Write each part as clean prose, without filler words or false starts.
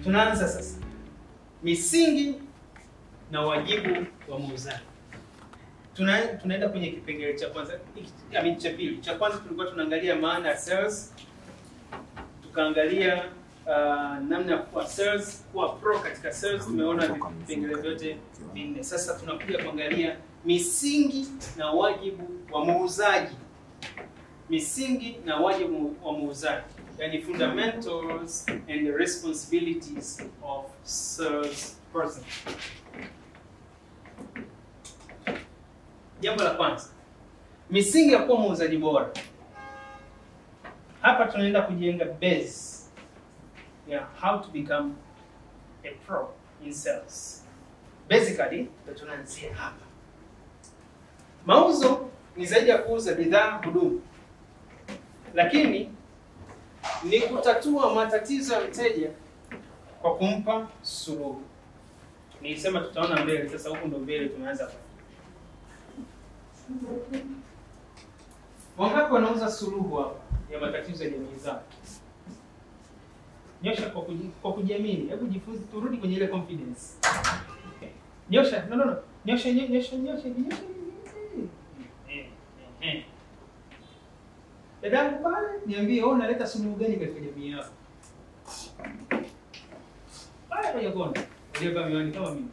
Tunaanza sasa. Misingi na wajibu wa muuzaji. Tunaenda kwenye kipengele cha kwanza, cha pili. Cha kwanza tulikuwa tunaangalia maana ya sales. Tukaangalia namna ya kuwa sales, kuwa pro katika sales. Tumeona vipengele vyote vinne. Sasa tunakuja kuangalia misingi na wajibu wa muuzaji. Misingi na wajibu wa muuzaji. Yani fundamentals and the responsibilities of sales person. Jambo la kwanza, misingi ya kuwa muuzaji bora. Hapa tunaenda kujenga base ya how to become a pro in sales. Basically, tunaanzia hapa. Mauzo ni zaidi ya kuuza bidhaa, huduma. Lakini ni kutatua matatizo ya mteja kwa kumpa suluhu. Nilisema tutaona mbele, sasa huko ndo mbele tumeanza. Wangapi wanauza suluhu hapa ya matatizo ya jamii zao? Nyosha kwa kujiamini. Hebu jifunze, turudi kwenye ile confidence. Nyosha, no. Nyosha. Dadangu pale, niambie wewe unaleta suluhu gani katika jamii yako? Pale kwenye kona, ndio kama miwani kama mimi.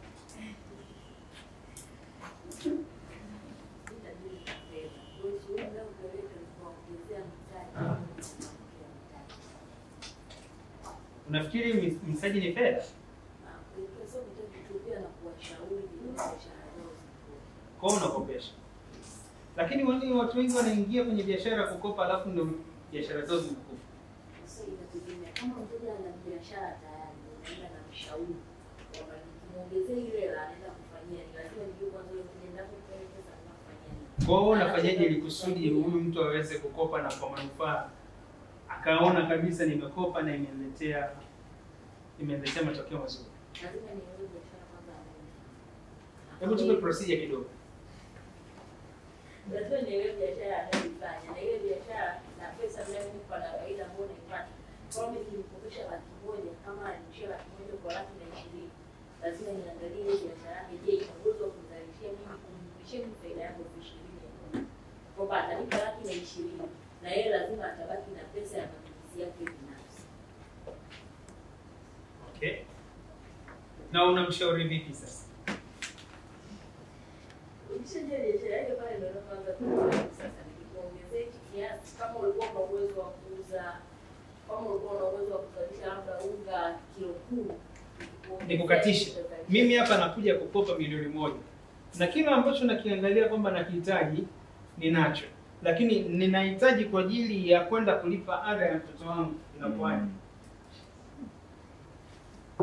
Unafikiri msaji ni fedha? Kwa unakopesha. Lakini watu wengi wanaingia kwenye biashara kukopa alafu ndio biashara zao zinakufa. Kama mteja ana biashara tayari, unaenda na mshauri. Kwamba muongezee ile hela anaenda kufanyia, ni lazima nijue kwanza yule mteja ndapo kwa pesa anafanyia nini. Kwa hiyo unafanyaje ili kusudi huyu mtu aweze kukopa na kwa manufaa? Akaona kabisa nimekopa na imeniletea matokeo mazuri. Lazima nielewe biashara kwanza. Hebu tupe procedure kidogo. Lazima nielewe biashara anayofanya na ile biashara na pesa mnayompa na faida ambayo unaipata. Kwa mimi nikikopesha $100,000 kama alishia $100,000 kwa $20,000, lazima niangalie ile biashara yake, je, ina uwezo wa kunizalishia mimi kumrudishia faida yangu $20,000. Kwa sababu atalipa $20,000 na yeye lazima atabaki na pesa ya matumizi yake binafsi. Okay. Na unamshauri vipi sasa? Ukishaje biashara yake pale ndio unaanza kuanza sasa nikiongezea kiasi kama ulikuwa na uwezo wa kuuza, kama ulikuwa na uwezo wa kuzalisha labda unga kilo 10, nikukatisha. Mimi hapa nakuja kukopa $1,000,000. Na kila ambacho nakiangalia kwamba nakihitaji ninacho. Lakini ninahitaji kwa ajili ya kwenda kulipa ada ya mtoto wangu inakuwaje?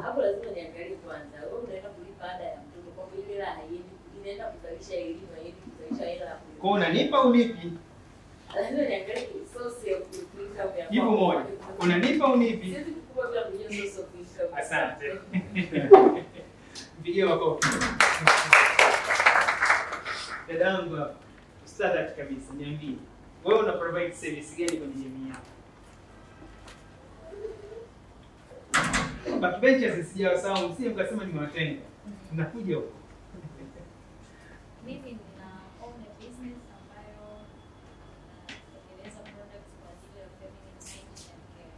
Hapo lazima niangalie kwanza. Wewe unaenda kulipa ada ya mtoto kwa ile hela haiendi, inaenda kuzalisha elimu, haiendi kuzalisha hela ya kulipa. Kwa unanipa unipi? Lazima niangalie source of income ya. Jibu moja. Unanipa unipi? Siwezi kukubwa bila kujua source of income. Asante. Video wako. Dadangu hapa. Ustadhi kabisa, niambie. Wewe una provide service gani kwenye jamii yako? Backbenchers sijawasahau, msije mkasema nimewatenga. Nakuja huko. Mimi nina own a business ambayo natengeneza products kwa ajili ya feminine hygiene and care.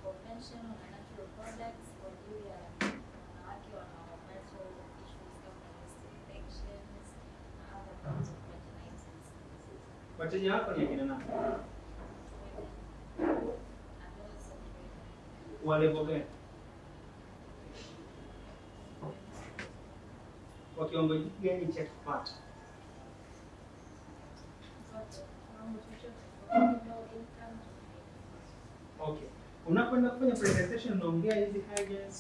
Conventional na natural products kwa ajili ya wanawake wanaopata issues kama infections na other forms of vaginitis. Wateja wako ni akina nani? Wa level gani? Kwa kiwango gani cha kipato? Okay. Unapoenda kufanya presentation unaongea hizi hygiene watu.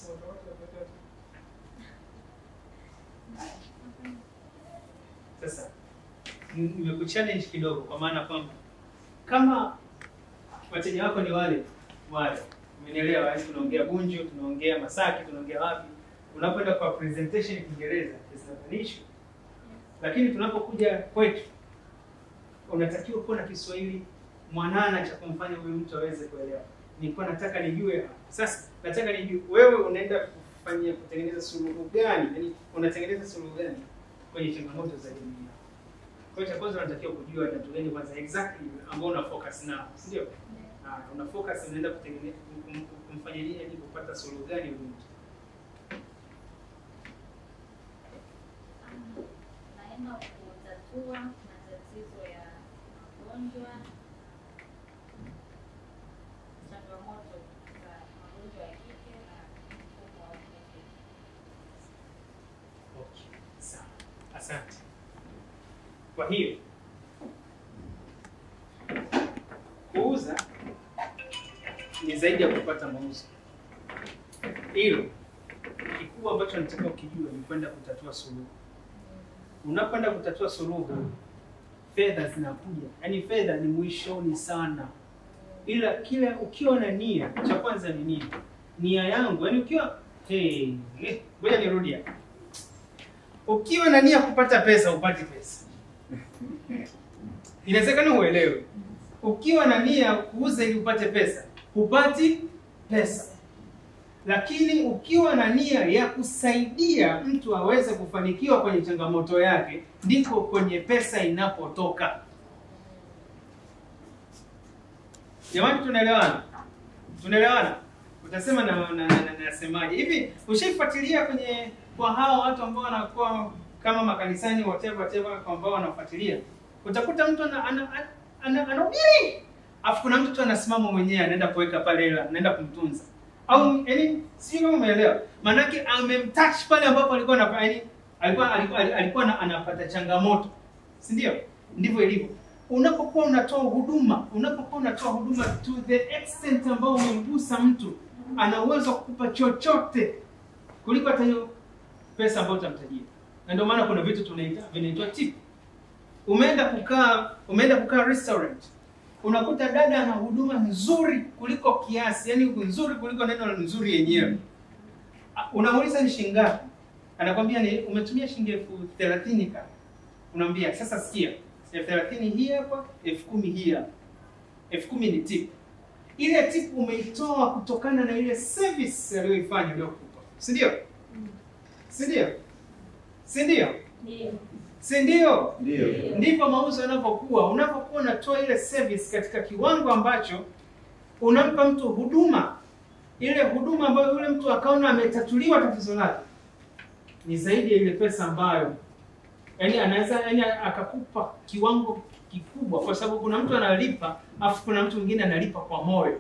Sasa nimekuchallenge kidogo kwa maana kwamba kama wateja wako ni wale, umenielewa? Yaani tunaongea Bunju, tunaongea Masaki, tunaongea wapi? Unapoenda kwa presentation ya Kiingereza itabadilisha. Lakini tunapokuja kwetu unatakiwa kuwa na Kiswahili mwanana cha kumfanya huyu mtu aweze kuelewa. nilikuwa nataka nijue sasa, nataka nijue wewe unaenda kutengeneza suluhu gani? Yaani unatengeneza suluhu gani kwenye changamoto za jamii? Kwa hiyo cha kwanza unatakiwa kujua tatizo gani kwanza exactly ambao una focus nao, si ndio? Una focus unaenda kutengeneza kumfanyia nini ili kupata suluhu gani huyu mtu? Naenda kutatua matatizo ya magonjwa, changamoto za magonjwa ya kike na mfumo wa kike. Okay, sawa. Asante. Kwa hiyo kuuza ni zaidi ya kupata mauzo. Hilo kikubwa ambacho nataka ukijue ni kwenda kutatua suluhu. Unapoenda kutatua suluhu, fedha zinakuja. Yaani fedha ni mwishoni sana. Ila kila ukiwa na nia, cha kwanza ni nini? Nia yangu, yaani ukiwa ngoja nirudi hapa. Ukiwa na nia kupata pesa, upati pesa. Inawezekana uelewe. Ukiwa na nia kuuza ili upate pesa, hupati pesa. Lakini ukiwa na nia ya kusaidia mtu aweze kufanikiwa kwenye changamoto yake, ndiko kwenye pesa inapotoka. Jamani, tunaelewana? Tunaelewana? Utasema nasemaje? Hivi ushifuatilia kwa hao watu ambao wanakuwa kama makanisani whatever ambao wanafuatilia. Utakuta mtu anahubiri. Afu kuna mtu anasimama mwenyewe anaenda kuweka pale hela, anaenda kumtunza. Au yaani sio kama umeelewa. Maana yake amemtouch pale ambapo alikuwa anapata changamoto. Si ndio? Ndivyo ilivyo. Unapokuwa unatoa huduma to the extent ambao umemgusa mtu, ana uwezo kukupa chochote kuliko hata hiyo pesa ambayo utamtajia. Na ndio maana kuna vitu vinaitwa tip. Umeenda kukaa restaurant. Unakuta dada ana huduma nzuri kuliko kiasi, yani nzuri kuliko neno nzuri yenyewe. Unamuuliza ni shilingi ngapi? Anakwambia ni umetumia shilingi 30,000 kama. Unamwambia sasa sikia, 30,000 hii hapa, 10,000 hii hapa. 10,000 ni tip. Ile tip umeitoa kutokana na ile service aliyoifanya aliyokupa. Si ndio? Si ndio? Si ndio? Ndio. Si ndio? Ndio. Ndivyo mauzo yanapokuwa. Unapokuwa unatoa ile service katika kiwango ambacho unampa mtu huduma, ile huduma ambayo yule mtu akaona ametatuliwa tatizo lake, ni zaidi ya ile pesa ambayo anaweza akakupa kiwango kikubwa, kwa sababu kuna mtu analipa afu kuna mtu mwingine analipa kwa moyo.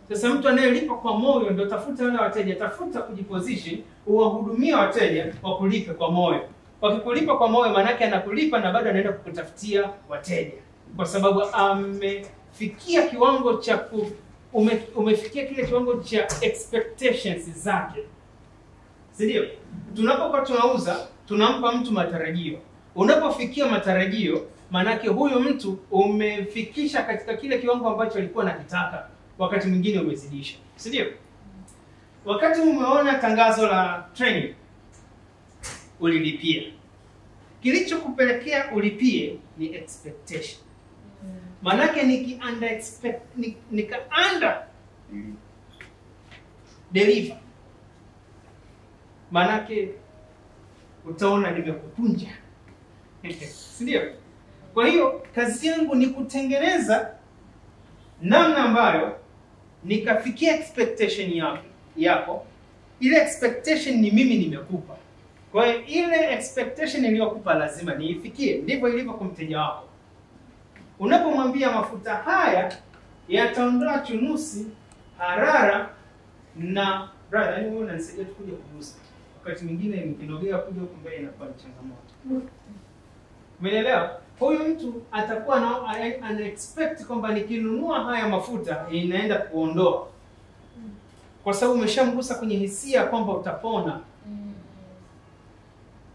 Sasa mtu anayelipa kwa moyo ndio tafuta wale wateja, tafuta kujiposition, uwahudumia wateja wakulipe kwa moyo. Wakikulipa kwa moyo maana yake anakulipa na bado anaenda kukutafutia wateja. Kwa sababu amefikia kiwango cha umefikia kile kiwango cha expectations zake. Si ndio? Tunapokuwa tunauza, tunampa mtu matarajio. Unapofikia matarajio, maana yake huyo mtu umefikisha katika kile kiwango ambacho alikuwa anakitaka, wakati mwingine umezidisha. Si ndio? Wakati umeona tangazo la training, ulilipia. Kilichokupelekea ulipie ni expectation. Manake nika under deliver. Manake utaona nimekupunja. Si ndio? Kwa hiyo kazi yangu ni kutengeneza namna ambayo nikafikia expectation yako. Ile expectation ni mimi nimekupa. Kwa hiyo ile expectation niliyokupa lazima niifikie. Ndivyo ilivyo kwa mteja wako. Unapomwambia mafuta haya yataondoa chunusi, harara na brother, wewe unanisaidia kuja kuuza. Wakati mwingine nikinogea kuja huko mbele inakuwa ni changamoto. Umeelewa? Huyu mtu atakuwa ana expect kwamba nikinunua haya mafuta inaenda kuondoa. Kwa sababu umeshamgusa kwenye hisia kwamba utapona.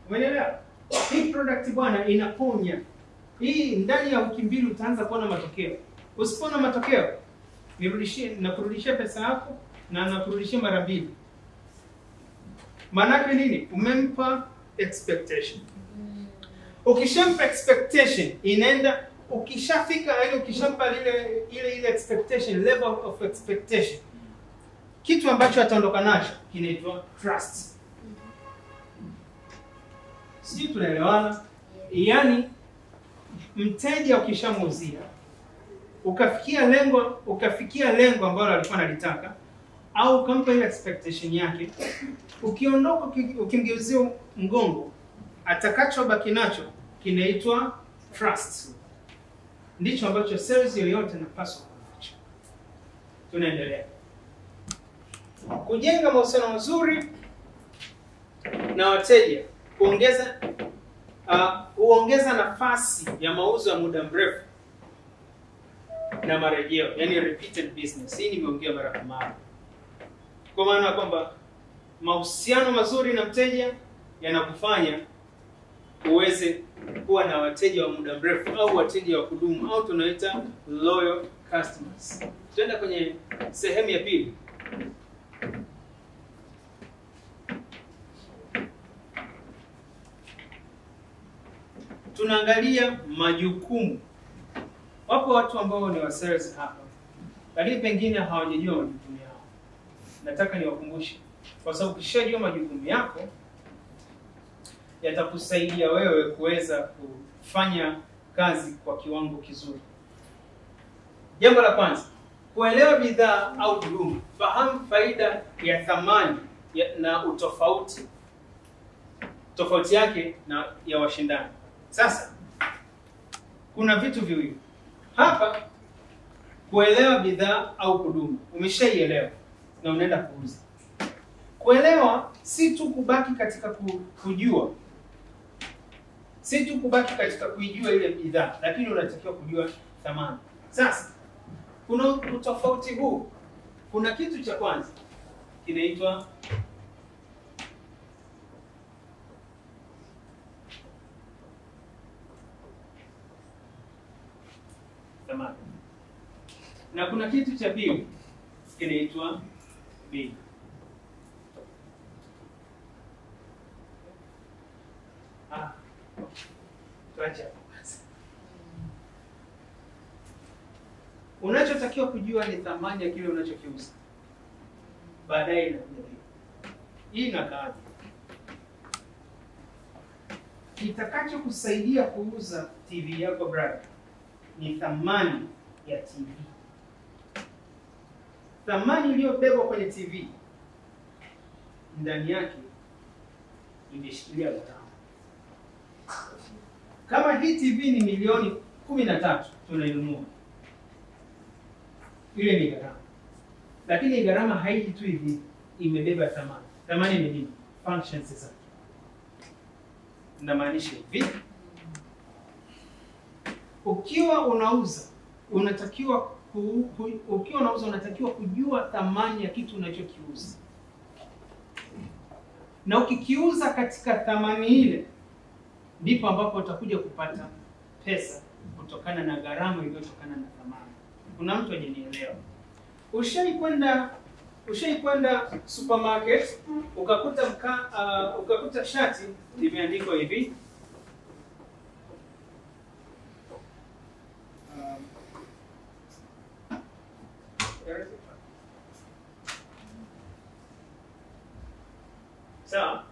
Umeelewa? Hii product bwana inaponya. Hii ndani ya wiki mbili utaanza kuona matokeo. Usipoona matokeo, nakurudishia pesa yako na nakurudishia mara mbili. Maana nini? Umempa expectation. Ukishampa expectation, inaenda ukishafika, yani ukishampa ile expectation, level of expectation, kitu ambacho ataondoka nacho kinaitwa trust. Sisi tunaelewana? Yaani mteja ukishamuuzia ukafikia lengo ambalo alikuwa analitaka au ukampa ile expectation yake, ukiondoka ukimgeuzia mgongo, atakachobaki nacho kinaitwa trust. Ndicho ambacho sales yoyote inapaswa kunacho. Tunaendelea. Kujenga mahusiano mazuri na wateja huongeza nafasi ya mauzo ya muda mrefu na marejeo, yani repeated business. Hii nimeongea mara kwa mara. Kwa maana kwamba mahusiano mazuri na mteja yanakufanya uweze kuwa na wateja wa muda mrefu au wateja wa kudumu, au tunaita loyal customers. Tutaenda kwenye sehemu ya pili. Tunaangalia majukumu. Wapo watu ambao ni wa sales hapa, lakini pengine hawajajua majukumu yao. Nataka niwakumbushe, kwa sababu ukishajua majukumu yako yatakusaidia wewe kuweza kufanya kazi kwa kiwango kizuri. Jambo la kwanza, kuelewa bidhaa au huduma. Fahamu faida ya thamani na tofauti yake na ya washindani. Sasa kuna vitu viwili hapa. Kuelewa bidhaa au huduma, umeshaielewa na unaenda kuuza. Kuelewa si tu kubaki katika kujua, si tu kubaki katika kuijua ile bidhaa, lakini unatakiwa kujua thamani. Sasa kuna utofauti huu. Kuna kitu cha kwanza kinaitwa thamani, na kuna kitu cha pili kinaitwa bei. Unachotakiwa kujua ni thamani ya kile unachokiuza. Baadaye inakuja bei. Hii inakaa. Kitakacho kusaidia kuuza TV yako brother ni thamani ya TV. Thamani iliyobebwa kwenye TV ndani yake imeshikilia gharama. Kama hii TV ni milioni 13 tunainunua, ile ni gharama. Lakini gharama haiji tu hivi, imebeba thamani. Thamani ni nini? Functions zake. Inamaanisha hivi, ukiwa unauza unatakiwa kujua thamani ya kitu unachokiuza. Na ukikiuza katika thamani ile, ndipo ambapo utakuja kupata pesa kutokana na gharama iliyotokana na thamani. Kuna mtu hajanielewa. Ushaikwenda supermarket ukakuta shati limeandikwa hivi sawa?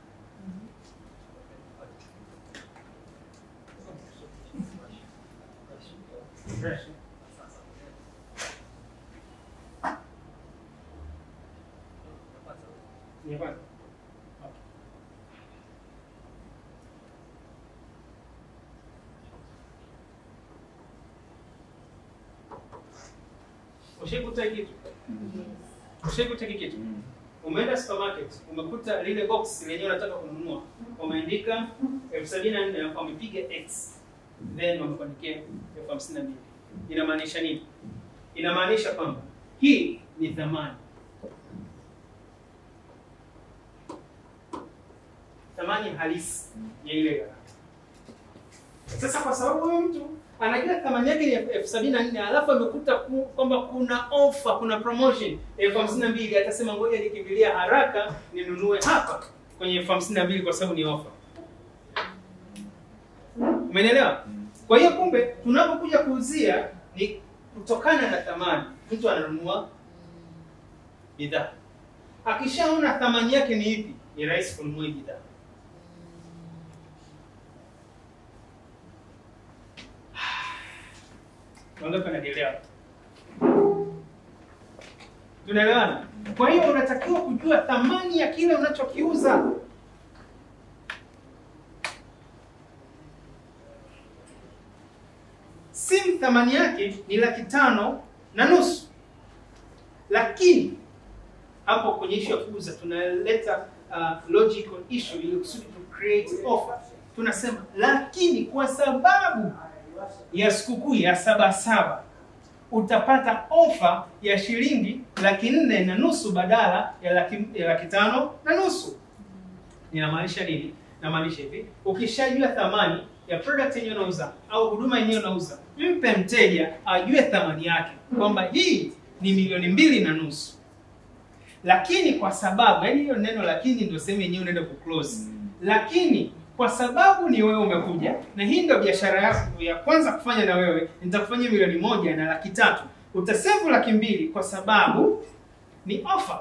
Ushaikuta kitu? Umeenda supermarket, umekuta lile box lenyewe unataka kununua, umeandika 74 na wamepiga X, then wamekuandikia 52. Inamaanisha nini? Inamaanisha kwamba hii ni thamani. Thamani halisi ya ile gharama. Sasa kwa sababu huyo mtu anajua thamani yake ni 74, alafu amekuta kwamba kuna offer, kuna promotion 52, atasema ngoja nikimbilia haraka ninunue hapa kwenye 52 kwa sababu ni offer. Umeelewa? Kwa hiyo kumbe tunapokuja kuuzia ni kutokana na thamani. Mtu ananunua bidhaa. Akishaona thamani yake ni ipi, ni rahisi kununua bidhaa. Wangapi wanaelewa? Tunaelewana? Kwa hiyo unatakiwa kujua thamani ya kile unachokiuza. Simu thamani yake ni 5,500,000. Lakini hapo kwenye issue ya kuuza tunaleta logical issue ili kusudi to create offer. Tunasema lakini kwa sababu ya sikukuu ya Sabasaba utapata ofa ya shilingi 4,500,000 badala ya 5,500,000. Ninamaanisha nini? Namaanisha hivi, ukishajua thamani ya product yenyewe unauza au huduma yenyewe unauza, mpe mteja ajue thamani yake kwamba hii ni 2,500,000. Lakini kwa sababu, yani hiyo neno lakini ndio sema yenyewe unaenda kuclose. Lakini kwa sababu ni wewe umekuja na hii ndio biashara yako ya kwanza kufanya na wewe, nitakufanyia 1,000,000 na 300,000. Utasave 200,000 kwa sababu ni offer.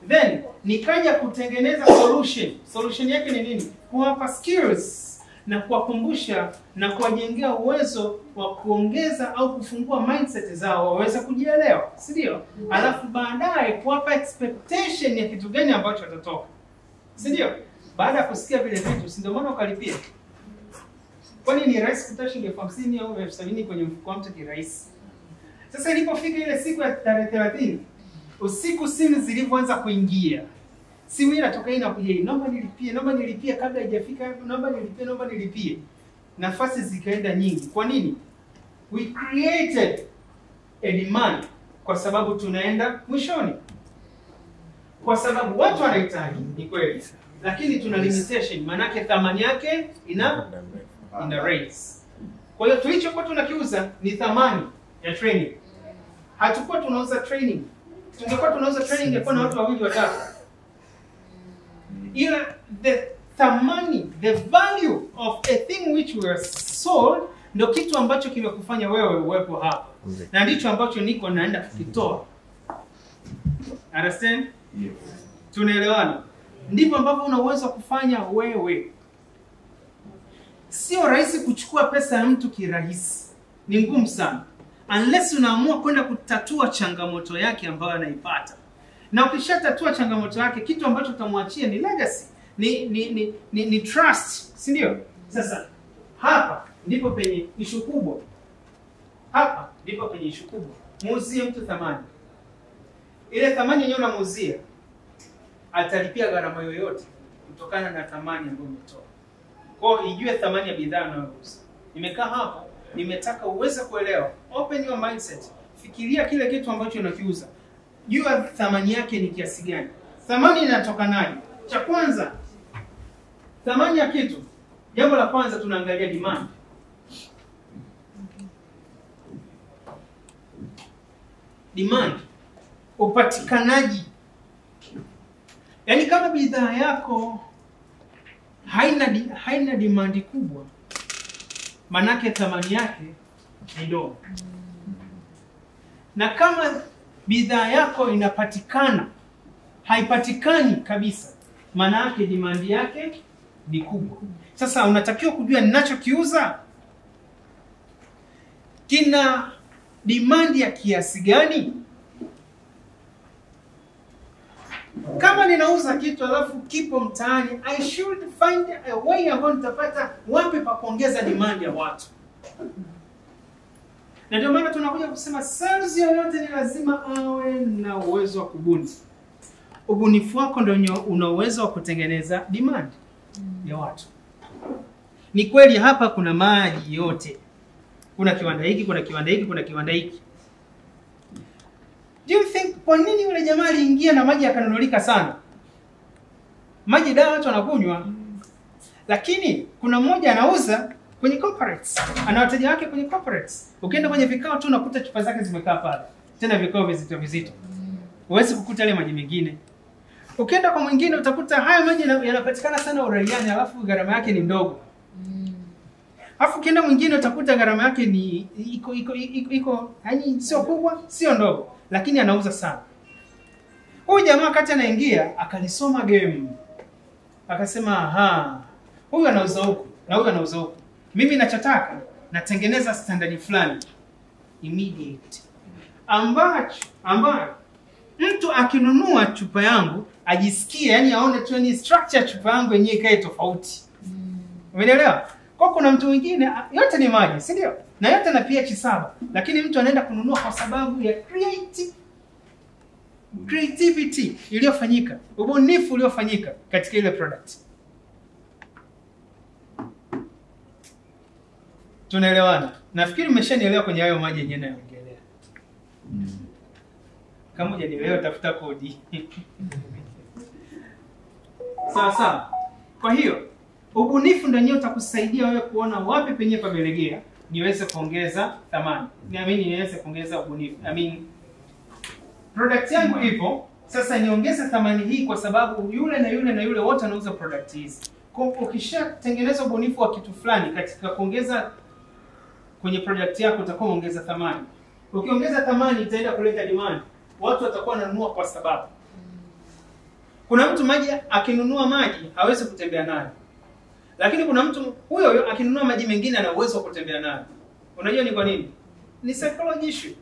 Then nikaja kutengeneza solution. Solution yake ni nini? Kuwapa skills na kuwakumbusha na kuwajengea uwezo wa kuongeza au kufungua mindset zao waweze kujielewa, si ndio? Alafu baadaye kuwapa expectation ya kitu gani ambacho watatoka, si ndio? Baada ya kusikia vile vitu, si ndio maana ukalipia? Kwani ni rahisi kutoa shilingi 50,000 au 70,000 kwenye mfuko wa mtu kirahisi? Sasa ilipofika ile siku ya tarehe 30, usiku simu zilivyoanza kuingia, simu ile inatoka inakuja, naomba nilipie kabla haijafika hapo, naomba nilipie. Nafasi zikaenda nyingi. Kwa nini? We created a demand kwa sababu tunaenda mwishoni. Kwa sababu watu wanahitaji, ni kweli. Lakini tuna limitation, manake thamani yake ina raise. Kwa hiyo tulichokuwa tunakiuza ni thamani ya training. Hatukuwa tunauza training. Tungekuwa tunauza training ingekuwa na watu 2 watatu. Ila the value of a thing which we are sold ndio kitu ambacho kimekufanya wewe uwepo hapa. Na ndicho ambacho niko naenda kukitoa. Understand? Yes. Tunaelewana? Ndipo ambapo una uwezo kufanya wewe. Sio rahisi kuchukua pesa ya mtu kirahisi. Ni ngumu sana. Unless unaamua kwenda kutatua changamoto yake ambayo anaipata. Na ukishatatua changamoto yake, kitu ambacho utamwachia ni legacy, ni trust, si ndio? Sasa hapa ndipo penye issue kubwa. Muuzie mtu thamani. Ile thamani yenyewe unamuuzia atalipia gharama yoyote kutokana na thamani ambayo umetoa. Kwa hiyo ijue thamani ya bidhaa unayouza. Nimekaa hapo, nimetaka uweze kuelewa. Open your mindset. Fikiria kile kitu ambacho unakiuza. Jua thamani yake ni kiasi gani. Thamani inatokanaje? Cha kwanza, thamani ya kitu. Jambo la kwanza tunaangalia demand. Demand, upatikanaji. Yaani kama bidhaa yako haina demand kubwa, manake thamani yake ni ndogo. Na kama bidhaa yako inapatikana, haipatikani kabisa, maana yake demand yake ni kubwa. Sasa unatakiwa kujua ninachokiuza kina demand ya kiasi gani. Kama ninauza kitu alafu kipo mtaani, I should find a way ambayo nitapata wapi pa kuongeza demand ya watu. Na ndio maana tunakuja kusema sales yoyote ni lazima awe na uwezo wa kubuni. Ubunifu wako ndio una uwezo wa kutengeneza demand ya watu. Ni kweli hapa kuna maji yote. Kuna kiwanda hiki, kuna kiwanda hiki, kuna kiwanda hiki. Do you think kwa nini yule jamaa aliingia na maji yakanunulika sana? Maji dawa watu wanakunywa. Lakini kuna mmoja anauza kwenye corporates. Ana wateja wake kwenye corporates. Ukienda kwenye vikao tu unakuta chupa zake zimekaa pale. Tena vikao vizito. Huwezi kukuta ile maji mengine. Ukienda kwa mwingine utakuta haya maji yanapatikana sana uraiani alafu gharama yake ni ndogo. Alafu kienda mwingine utakuta gharama yake ni iko yani sio kubwa, sio ndogo, lakini anauza sana. Huyu jamaa wakati anaingia akalisoma game. Akasema aha, huyu anauza huku na huyu anauza huku. Mimi ninachotaka natengeneza standard fulani immediate. Ambacho mtu akinunua chupa yangu ajisikie, yani aone tu ni structure chupa yangu yenyewe ikae tofauti. Umeelewa? Kwa kuna mtu mwingine yote ni maji, si ndio? Na yote na pH 7, lakini mtu anaenda kununua kwa sababu ya creativity iliyofanyika, ubunifu uliofanyika katika ile product. Tunaelewana? Nafikiri umeshanielewa kwenye hayo maji yenyewe naongelea. Kama hujanielewa tafuta kodi. Sawa. Kwa hiyo ubunifu ndio utakusaidia wewe kuona wapi penye pamelegea niweze kuongeza thamani. Niweze kuongeza ubunifu. Product yangu ipo, sasa niongeze thamani hii kwa sababu yule na yule wote wanauza product hizi. Kwa ukishatengeneza ubunifu wa kitu fulani katika kuongeza kwenye product yako utakuwa unaongeza thamani. Ukiongeza thamani itaenda kuleta demand. Watu watakuwa wananunua kwa sababu. Kuna mtu maji akinunua maji hawezi kutembea nayo. Lakini kuna mtu huyo akinunua maji mengine ana uwezo wa kutembea nayo. Unajua ni kwa nini? Ni psychology issue.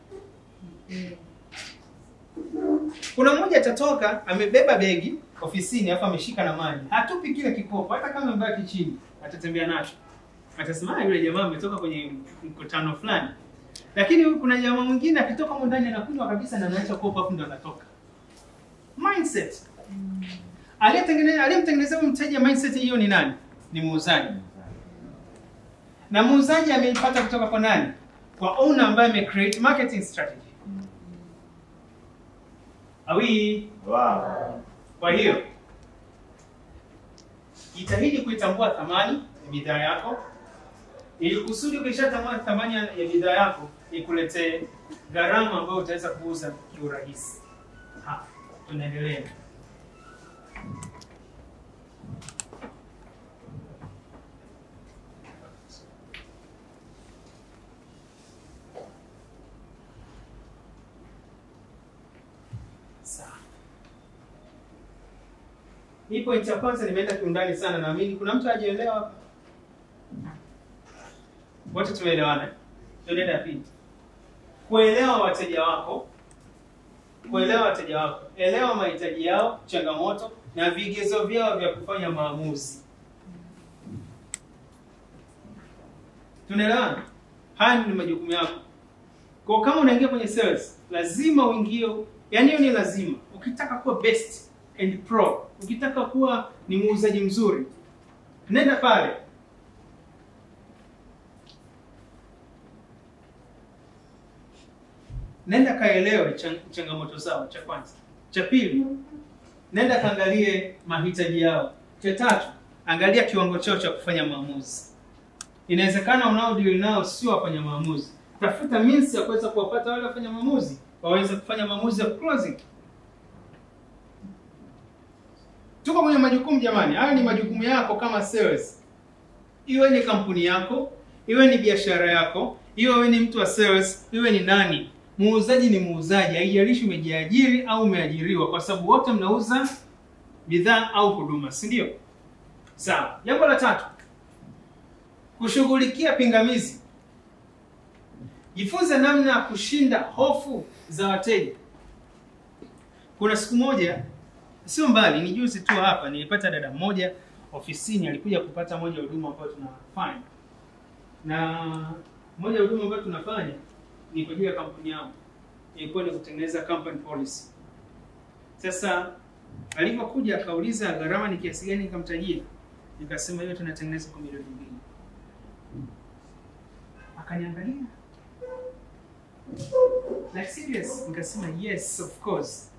Kuna mmoja atatoka amebeba begi ofisini hapa ameshika na maji. Hatupi kile kikopo hata kama mbaki chini, atatembea nacho. Atasema yule jamaa ametoka kwenye mkutano fulani. Lakini kuna jamaa mwingine akitoka huko ndani anakunywa kabisa na anaacha kopo hapo ndo anatoka. Mindset. Aliyemtengenezea mteja mindset hiyo ni nani? Ni muuzaji. Na muuzaji ameipata kutoka kwa nani? Kwa owner ambaye amecreate marketing strategy. Awi. Wow. Kwa hiyo jitahidi kuitambua thamani ya bidhaa yako ili kusudi ukishatambua thamani ya bidhaa yako ikuletee gharama ambayo utaweza kuuza kiurahisi. Tunaendelea. Hii point ya kwanza nimeenda kiundani sana, naamini kuna mtu hajaelewa hapa. Wote tumeelewana? Tunaenda ya pili. Kuelewa wateja wako. Elewa mahitaji yao, changamoto na vigezo vyao vya kufanya maamuzi. Tunaelewana? Haya ni majukumu yako. Kwa kama unaingia kwenye sales, lazima uingie, yani hiyo ni lazima. Ukitaka kuwa best and pro, ukitaka kuwa ni muuzaji mzuri, nenda pale. Nenda kaelewe changamoto zao, cha kwanza. Cha pili, nenda kaangalie mahitaji yao. Cha tatu, angalia kiwango chao cha kufanya maamuzi. Inawezekana unaodeal nao sio wafanya maamuzi. Tafuta means ya kuweza kuwapata wale wafanya maamuzi, waweze kufanya maamuzi ya closing. Tuko kwenye majukumu jamani. Hayo ni majukumu yako kama sales. Iwe ni kampuni yako, iwe ni biashara yako, iwe ni mtu wa sales, iwe ni nani. Muuzaji ni muuzaji, haijalishi umejiajiri au umeajiriwa, kwa sababu wote mnauza bidhaa au huduma, si ndio? Sawa. Jambo la tatu, kushughulikia pingamizi. Jifunze namna ya kushinda hofu za wateja. Kuna siku moja, sio mbali, ni juzi tu hapa, nilipata dada mmoja ofisini alikuja kupata moja ya huduma ambayo tunafanya. Na moja ya huduma ambayo tunafanya ni kwa ajili ya kampuni yangu. Ilikuwa ni kutengeneza company policy. Sasa alipokuja akauliza gharama ni kiasi gani, nikamtajia. Nikasema hiyo tunatengeneza kwa milioni 2. Akaniangalia. Like serious? Nikasema yes, of course.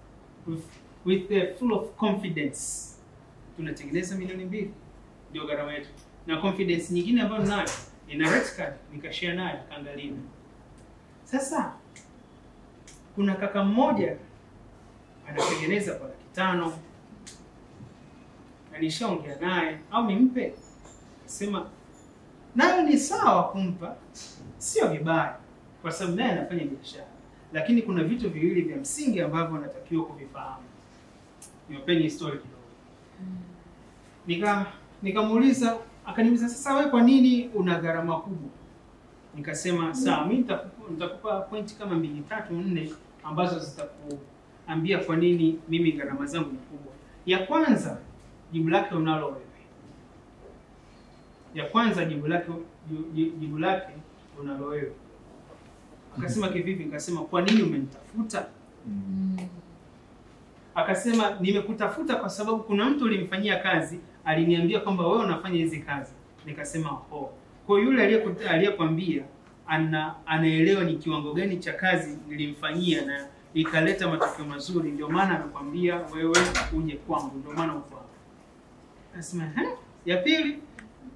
With the full of confidence. Tunatengeneza milioni 2. Ndio gharama yetu. Na confidence nyingine ambayo nayo ina red card, nikashare naye kaangalia. Sasa kuna kaka mmoja anatengeneza kwa 500,000. Na nishaongea naye au nimpe. Sema nayo ni sawa kumpa, sio vibaya, kwa sababu naye anafanya biashara. Lakini kuna vitu viwili vya msingi ambavyo anatakiwa kuvifahamu. Niwapeni story kidogo. Nikamuuliza, akaniuliza, sasa wewe kwa nini una gharama kubwa? Nikasema sawa, mimi nitakupa pointi kama 2, 3, 4 ambazo zitakuambia kwa nini mimi gharama zangu ni kubwa. Ya kwanza, jibu lake unalo wewe. Ya kwanza jibu lake unalo wewe. Akasema kivipi? Nikasema kwa nini umenitafuta? Akasema nimekutafuta kwa sababu kuna mtu ulimfanyia kazi, aliniambia kwamba wewe unafanya hizi kazi. Nikasema oh. Kwa yule aliyekwambia anaelewa ni kiwango gani cha kazi nilimfanyia na ikaleta matokeo mazuri, ndio maana anakuambia wewe uje kwangu, ndio maana uko hapa. Akasema ya pili,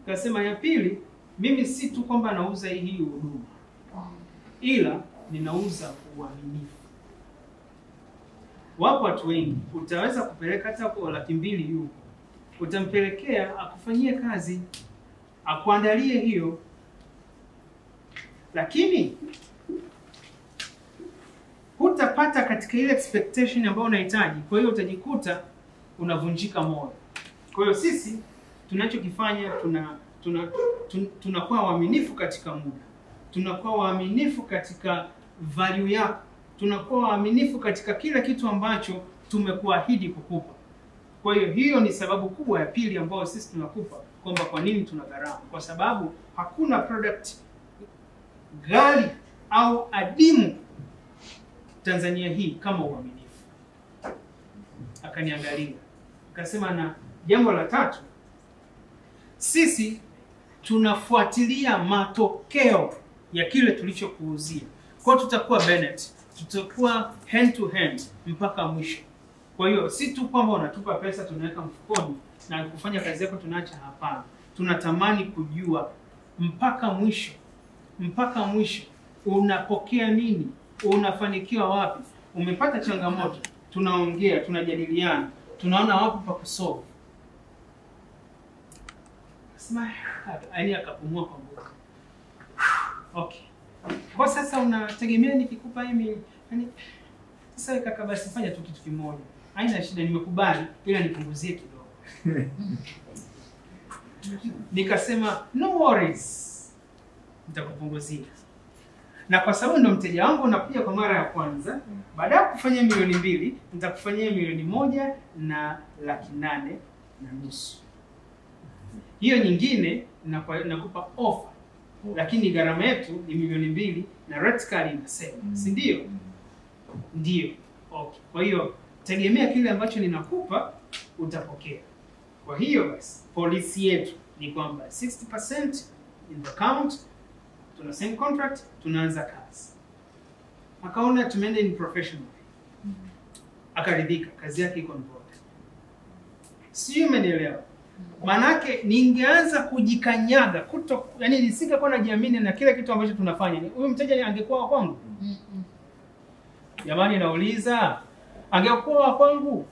akasema ya pili, mimi si tu kwamba nauza hii huduma, ila ninauza uaminifu. Wapo watu wengi utaweza kupeleka hata kwa 200,000 yuko, utampelekea akufanyie kazi, akuandalie hiyo, lakini hutapata katika ile expectation ambayo unahitaji. Kwa hiyo utajikuta unavunjika moyo. Kwa hiyo sisi tunachokifanya, tunakuwa waaminifu katika muda, tunakuwa waaminifu katika value yako, tunakuwa waaminifu katika kila kitu ambacho tumekuahidi kukupa. Kwa hiyo hiyo ni sababu kubwa ya pili ambayo sisi tunakupa kwamba kwa nini tuna gharama, kwa sababu hakuna product ghali au adimu Tanzania hii kama uaminifu. Akaniangalia, akasema, na jambo la tatu, sisi tunafuatilia matokeo ya kile tulichokuuzia. Kwa tutakuwa Bennett, tutakuwa hand to hand mpaka mwisho. Kwa hiyo si tu kwamba unatupa pesa tunaweka mfukoni na kufanya kazi yako tunaacha, hapana. Tunatamani kujua mpaka mwisho unapokea nini, unafanikiwa wapi, umepata changamoto, tunaongea, tunajadiliana, tunaona wapi pa kusolve. Sema ani akapumua kwa nguvu. Okay. Kwa sasa unategemea nikikupa hii yani, sasa kaka, basi fanya tu kitu kimoja. Haina shida, nimekubali, ila nipunguzie kidogo. Nikasema no worries, nitakupunguzia. Na kwa sababu ndo mteja wangu unakuja kwa mara ya kwanza, baada ya kufanya 2,000,000, nitakufanyia 1,850,000. Hiyo nyingine nakupa offer. Lakini gharama yetu ni 2,000,000 na rate card inasema, si ndio? Ndio. Okay. Kwa hiyo tegemea kile ambacho ninakupa utapokea. Kwa hiyo basi policy yetu ni kwamba 60% in the account, tuna sign contract, tunaanza kazi. Akaona tumeenda in professional. Akaridhika, kazi yake iko on board. Sio, umenielewa? Manake ningeanza kujikanyaga yani nisingekuwa najiamini na kila kitu ambacho tunafanya. Huyu mteja angekuwa kwangu? Jamani, nauliza, angekuwa kwangu?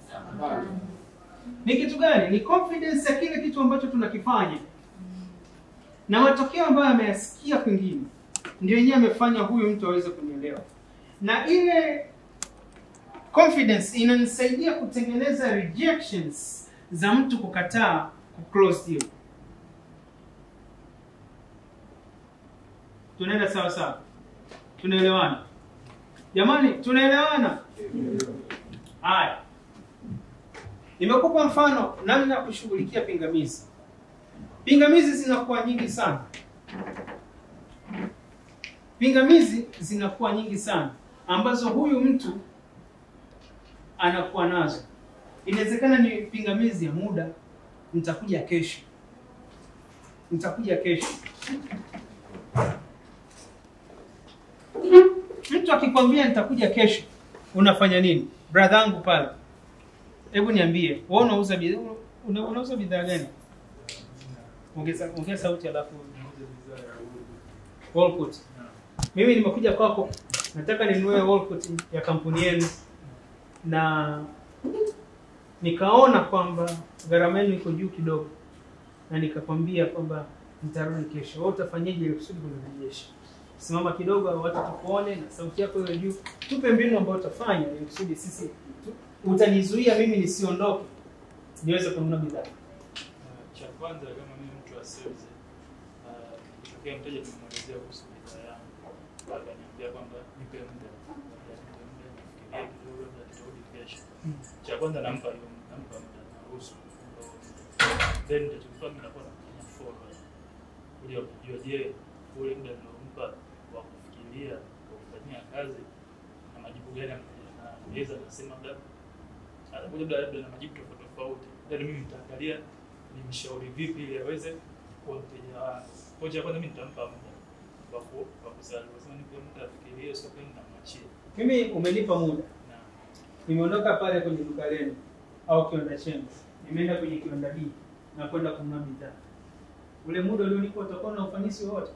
Ni kitu gani? Ni confidence ya kile kitu ambacho tunakifanya. Na matokeo ambayo ameyasikia kwingine ndio yenyewe amefanya huyu mtu aweze kunielewa. Na ile confidence inanisaidia kutengeneza rejections za mtu kukataa kuclose deal. Tunaenda sawa sawa? Tunaelewana? Jamani, tunaelewana? Haya. Nimekupa mfano namna ya kushughulikia pingamizi. Pingamizi zinakuwa nyingi sana. Pingamizi zinakuwa nyingi sana ambazo huyu mtu anakuwa nazo. Inawezekana ni pingamizi ya muda, nitakuja kesho. Mtu akikwambia nitakuja kesho, unafanya nini? Brother yangu pale, hebu niambie, wewe unauza bidhaa gani? Ongea sauti alafu. Wallcoat. Mimi nimekuja kwako, nataka ninunue wallcoat ya kampuni yenu, na nikaona kwamba gharama yenu iko juu kidogo, na nikakwambia kwamba nitarudi kesho. Wewe utafanyaje ili kusudi kunirejesha? Simama kidogo watu tukuone na sauti yako iwe juu. Tupe mbinu ambayo utafanya ili kusudi sisi utanizuia mimi nisiondoke niweze kununua bidhaa. Cha kwanza kama mimi mtu wa sales kitokea mteja tumemwelezea kuhusu bidhaa yangu. Akaniambia kwamba nipe muda. Nifikirie kidogo na tutarudi kesho. Cha kwanza nampa muda na ruhusa. Then tutafanya nakuwa na follow. Ili kujua je, ule muda nilompa wa kufikiria kwa kufanyia kazi na majibu gani anaweza kusema labda na majibu tofauti. Then mimi nitaangalia nimshauri vipi ili aweze kuwa mteja wangu. Kwa hiyo kwanza mimi nitampa muda wa kusali. Wasema nipe muda afikirie sio kwenda namwachia. Mimi umenipa muda. Naam. Nimeondoka pale kwenye duka lenu au kiwanda chenu. Nimeenda kwenye kiwanda B na kwenda kununua bidhaa. Ule muda ulionipa utakuwa na ufanisi wote.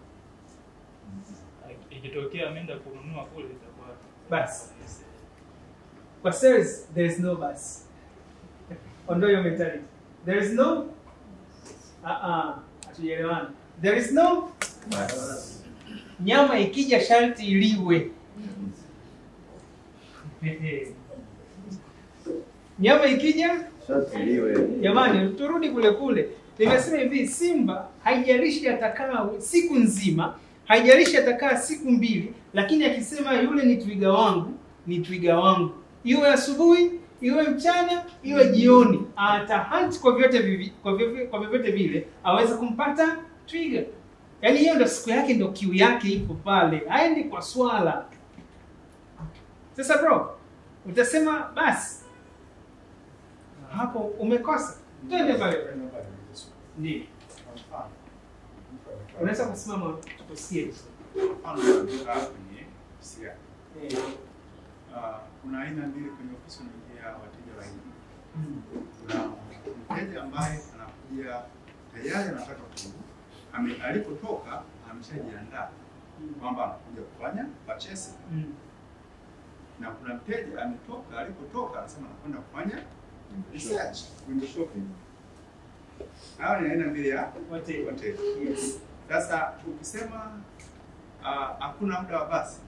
Ikitokea ameenda kununua kule itakuwa basi. Kwa sales there is no bus. Ondoa your mentality. There is no hatujaelewana. There is no bus. Nyama ikija sharti iliwe. Nyama ikija sharti iliwe. Jamani turudi kule kule. Nimesema hivi Simba haijalishi atakaa siku nzima, haijalishi atakaa siku mbili, lakini akisema yule ni twiga wangu, ni twiga wangu. Iwe asubuhi, iwe mchana, iwe jioni, atahunt kwa vyovyote vile aweze kumpata twiga. Yaani hiyo ndio siku yake, ndio kiu yake iko pale. Haendi kwa swala. Sasa bro, utasema basi hapo umekosa. Twende pale. Ndio. Unaweza kusimama tukusikie. Kuna aina mbili kwenye ofisi unaingia wateja wengi. Na mteja ambaye anakuja tayari anataka alipotoka ameshajiandaa kwamba anakuja kufanya purchase. Na kuna mteja ametoka, alipotoka anasema anakwenda kufanya research, window shopping. Hawa ni aina mbili ya wateja. Yes. Sasa ukisema hakuna muda wa basi,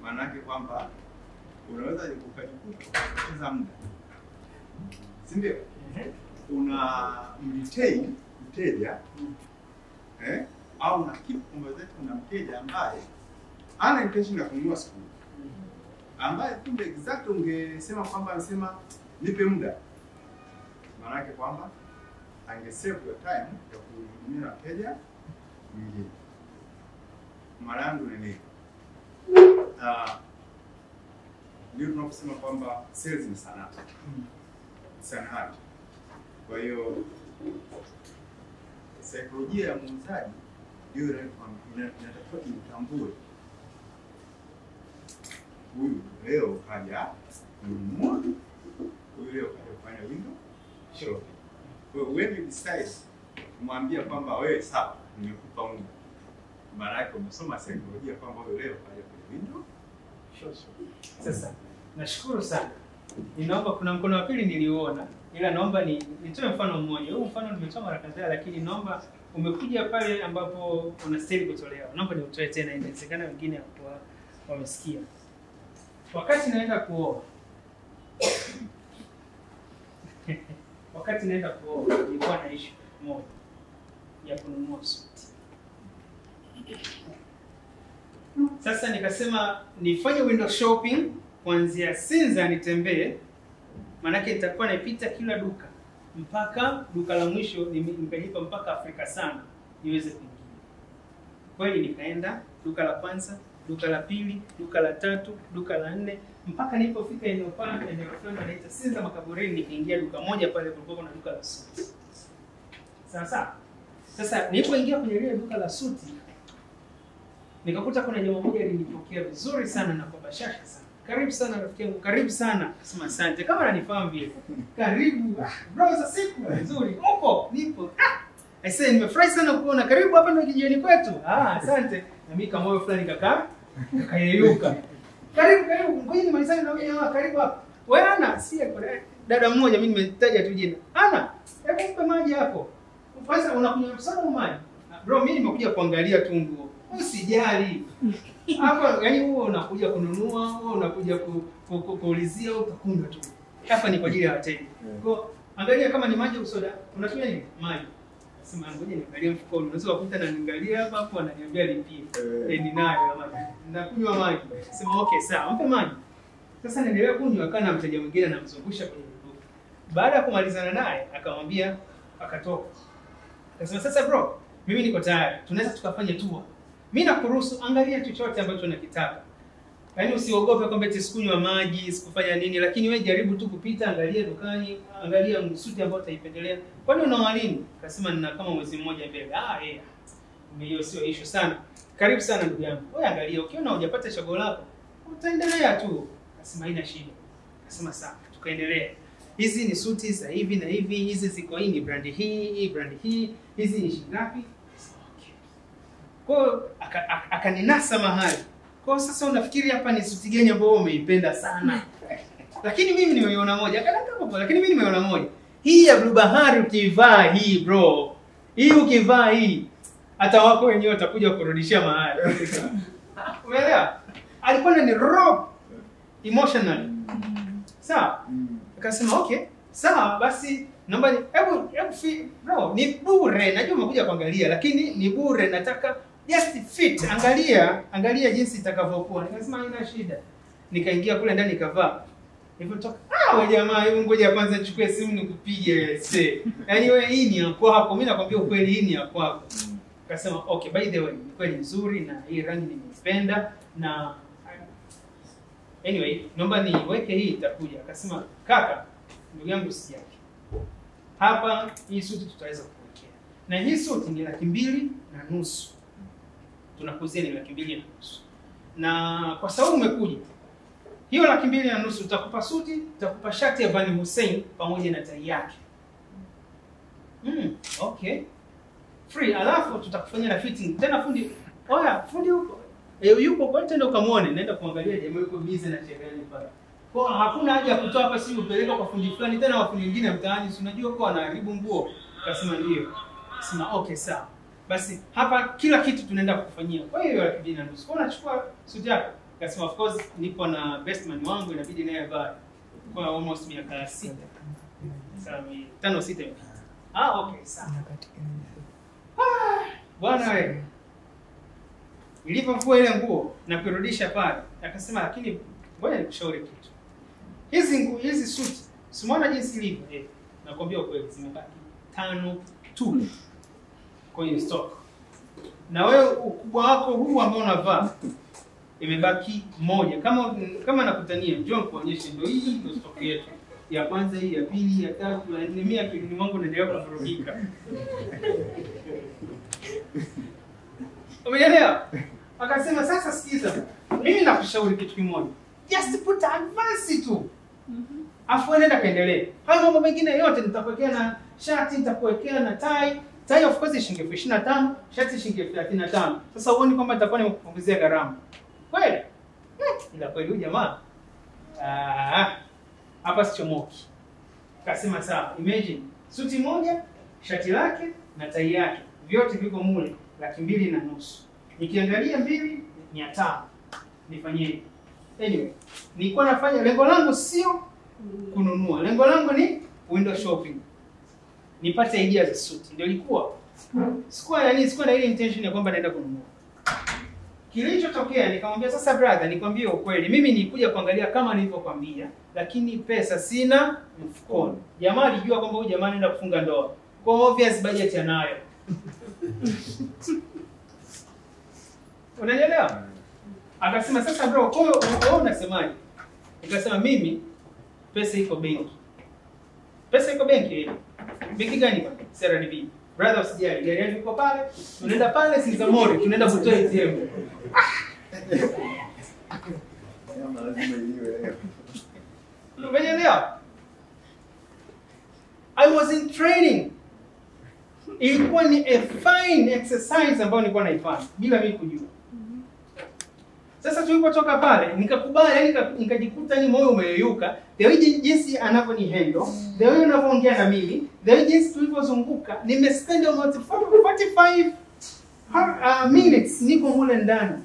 maana yake kwamba unaweza ukajikuta kupoteza muda. Si ndio? Una mretain mteja au na keep conversation na mteja ambaye ana intention ya kununua siku. Ambaye kumbe exact ungesema kwamba anasema nipe muda. Maana yake kwamba angesave your time ya kuhudumia wateja mwingine. Maana yangu ni nini? Ndio tunaposema kwamba sales ni sanaa. Sanaa. Kwa hiyo saikolojia ya muuzaji ndio inatakiwa itambue huyu leo kaja kununua, huyu leo kaja kufanya window shopping. Kwa hiyo when you decide kumwambia kwamba wewe sawa, nimekupa muda, maana yake umesoma saikolojia kwamba wewe leo kaja kwenye window shopping. Sasa nashukuru sana. Ninaomba kuna mkono wa pili niliuona, ila naomba nitoe mfano mmoja. Huu mfano nimetoa mara kadhaa, lakini naomba umekuja pale ambapo unastahili kutolewa. Naomba niutoe tena, inawezekana wengine hapo wamesikia. Wakati naenda kuoa nilikuwa na issue moja ya kununua suti. Sasa nikasema nifanye window shopping kuanzia Sinza nitembee, manake nitakuwa naipita kila duka mpaka duka la mwisho nikajipa mpaka Afrika sana niweze kuingia. Kweli nikaenda duka la kwanza, duka la pili, duka la tatu, duka la nne, mpaka nilipofika eneo fulani naita Sinza Makaburini, nikaingia duka moja pale kulikuwa na duka la suti. Sasa nilipoingia kwenye ile duka la suti nikakuta kuna jamaa mmoja alinipokea vizuri sana na kwa bashasha sana. Karibu sana rafiki yangu, karibu sana. Akasema asante. Kama ananifahamu vile. Karibu. Bro, za siku nzuri. Upo? Nipo. I say nimefurahi sana kuona. Karibu hapa ndio kijioni kwetu. Asante. Na mimi kama moyo fulani kakayeyuka. Karibu. Ngoja nimalizane na wewe jamaa, karibu hapa. Wewe ana si dada mmoja mimi nimetaja tu jina. Ana, hebu mpe maji hapo. kwanza unakunywa soda au maji? Bro, mimi nimekuja kuangalia tu nguo. Usijali. Hapa yani wewe unakuja kununua, wewe unakuja kuulizia au utakunywa tu. Hapa ni kwa ajili ya wateja. Kwa angalia kama ni maji au soda, unatumia nini? Maji. Sema ngoja niangalie mfukoni. Unaweza kukuta na niangalia hapa hapo ananiambia lipie. Ninayo maji. Nakunywa maji. Sema okay sawa, mpe maji. Sasa naendelea kunywa kana mteja mwingine anamzungusha kwenye duka. Baada ya kumalizana naye akamwambia akatoka. Akasema sasa bro, mimi niko tayari. Tunaweza tukafanya tour. Mimi nakuruhusu angalia chochote ambacho unakitaka. Yaani usiogope kwamba eti sikunywa maji, sikufanya nini, lakini wewe jaribu tu kupita, angalia dukani, angalia suti ambayo utaipendelea. Kwani una nini? Akasema nina kama mwezi mmoja mbele. Hiyo sio issue sana. Karibu sana ndugu yangu. Wewe angalia, ukiona hujapata chaguo lako, utaendelea tu. Akasema haina shida. Akasema sawa, tukaendelea. Hizi ni suti za hivi na hivi, hizi ziko hii ni brand hii, brand hii, hizi ni shilingi ngapi? Kwa akaninasa mahali. Kwa sasa unafikiri hapa ni suti gani ambayo umeipenda sana? Lakini mimi nimeiona moja. Akaniambia lakini mimi nimeona moja. Hii ya blue bahari ukivaa hii bro. Hii ukivaa hii hata wako wenyewe watakuja kurudishia mahali. Umeelewa? Alikuwa ni raw emotionally. Sawa? Akasema okay, sawa basi naomba hebu bro, ni bure. Najua umekuja kuangalia lakini ni bure, nataka just fit. Angalia jinsi itakavyokuwa. Nikasema haina shida. Nikaingia kule ndani nikavaa. Nilipotoka, wewe jamaa, hebu ngoja kwanza nichukue simu nikupige yaani wewe hii ni ya kwako. Mimi nakwambia ukweli hii ni ya kwako. Akasema okay, by the way, ni kweli nzuri na hii rangi nimeipenda na anyway, naomba niweke hii itakuja. Akasema kaka, ndugu yangu usijali. Hapa hii suti tutaweza kukuwekea. Na hii suti ni 2,500. Tunakuzia ni 2,500. Na kwa sababu umekuja, hiyo 2,500 utakupa suti, utakupa shati ya Van Hussein pamoja na tai yake. Okay. Free, alafu tutakufanyia na fitting. Tena fundi huko. Yupo kwa tena ukamuone, naenda kuangalia jamaa yuko busy na cherehani pale. Kwa hakuna haja ya kutoa hapa simu upeleka kwa fundi fulani tena wafundi wengine mtaani, si unajua kwa anaharibu nguo. Akasema ndio. Akasema okay sawa. Basi hapa kila kitu tunaenda kukufanyia. Kwa hiyo 2,500. Kwa unachukua suti yako. Akasema of course nipo na best man wangu inabidi naye avae. Kwa almost miaka 6. Sawa, 5-6. Okay sawa. Bwana wewe. Nilipofua ile nguo na kurudisha pale, akasema lakini ngoja nikushauri kitu. Hizi suti, simuona jinsi ilivyo. Nakwambia ukweli zimebaki 5 tu kwenye stock. Na wewe ukubwa wako huu ambao unavaa imebaki moja. Kama nakutania, njoo nikuonyeshe ndio hii ndio stock yetu. Ya kwanza hii, ya pili, ya tatu, ya nne, mimi akili wangu naendelea kuvurugika. Umeelewa? Akasema sasa sikiza. Mimi nakushauri kitu kimoja. Just put advance tu. Afu nenda kaendelee. Hayo mambo mengine yote nitakuwekea na shati, nitakuwekea na tie. Tie of course shilingi 25,000, shati shilingi 35,000. Sasa uone kwamba nitakuwa nimekupunguzia gharama. Kweli? Ila kweli huyu jamaa. Hapa sichomoki. Akasema sawa. Imagine suti moja, shati lake na tie yake. Vyote viko mule 2,500. Nikiangalia 2,500. Nifanyeje? Anyway, nilikuwa nafanya lengo langu sio kununua. Lengo langu ni window shopping. Nipate idea za suti. Ndio ilikuwa. Sikuwa na ile intention ya kwamba naenda kununua. Kilichotokea nikamwambia sasa brother, nikwambie ukweli. Mimi nilikuja kuangalia kama nilivyokuambia, lakini pesa sina mfukoni. Jamaa alijua kwamba huyu jamaa anaenda kufunga ndoa. Kwa obvious budget anayo. Unanielewa? Akasema sasa bro, wewe unasemaje? Nikasema mimi pesa iko benki. Pesa iko benki. Benki gani bwana? CRDB. Brother usijali, gari yangu iko pale. Tunaenda pale Sinzamori, tunaenda kutoa ATM. Unanielewa? I was in training. Ilikuwa ni a fine exercise ambayo nilikuwa naifanya bila mimi kujua. Sasa tulipotoka pale nikakubali, yani nikajikuta ni moyo umeyeyuka. The way jinsi anavyonihandle, the way anavyoongea na mimi, the way jinsi tulivyozunguka, nimespend almost 45 minutes niko mule ndani.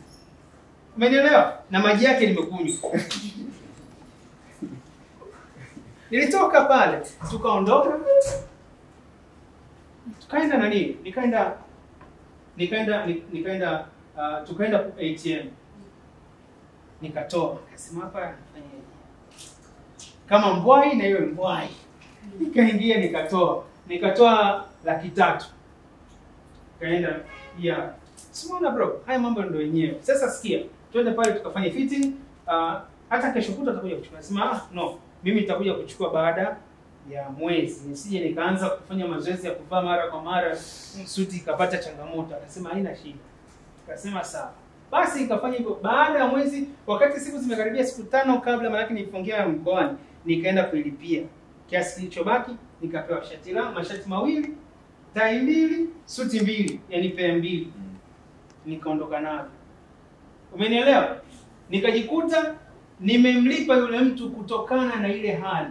Umenielewa? Na maji yake nimekunywa. Nilitoka pale, tukaondoka. Tukaenda nani? Tukaenda ATM. Nikatoa, akasema hapa nifanye kama mbwai na iwe mbwai. Nikaingia nikatoa 300,000. Kaenda ya simona bro, haya mambo ndio yenyewe. Sasa sikia, twende pale tukafanya fitting. Hata kesho kutwa tutakuja kuchukua. Nasema no, mimi nitakuja kuchukua baada ya mwezi. Nisije nikaanza kufanya mazoezi ya kuvaa mara kwa mara, suti ikapata changamoto. Akasema haina shida. Akasema sawa. Basi nikafanya hivyo. Baada ya mwezi, wakati siku zimekaribia siku 5 kabla, maana nifungia mkoani, nikaenda kuilipia. Kiasi kilichobaki nikapewa mashati mawili, tai mbili, suti mbili, yani pair mbili. Nikaondoka nayo. Umenielewa? Nikajikuta nimemlipa yule mtu kutokana na ile hali.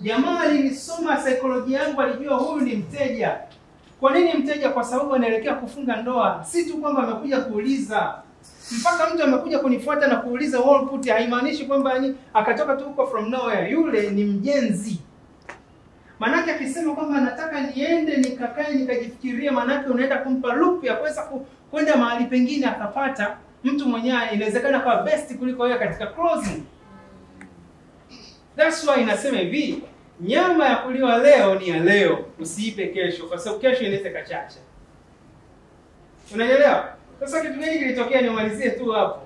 Jamaa alinisoma saikolojia yangu, alijua huyu ni mteja. Kwa nini mteja? Kwa sababu anaelekea kufunga ndoa. Si tu kwamba amekuja kuuliza. Mpaka mtu amekuja kunifuata na kuuliza wall put, haimaanishi kwamba yani akatoka tu huko from nowhere. Yule ni mjenzi. Manake akisema kwamba anataka niende nikakae nikajifikiria, manake unaenda kumpa loop ya kuweza kwenda mahali pengine akapata mtu mwenyewe inawezekana kwa best kuliko wewe katika closing. That's why inasema hivi, nyama ya kuliwa leo ni ya leo, usiipe kesho kwa sababu kesho inaweza kachacha. Unaelewa? Sasa kitu gani kilitokea, nimalizie tu hapo.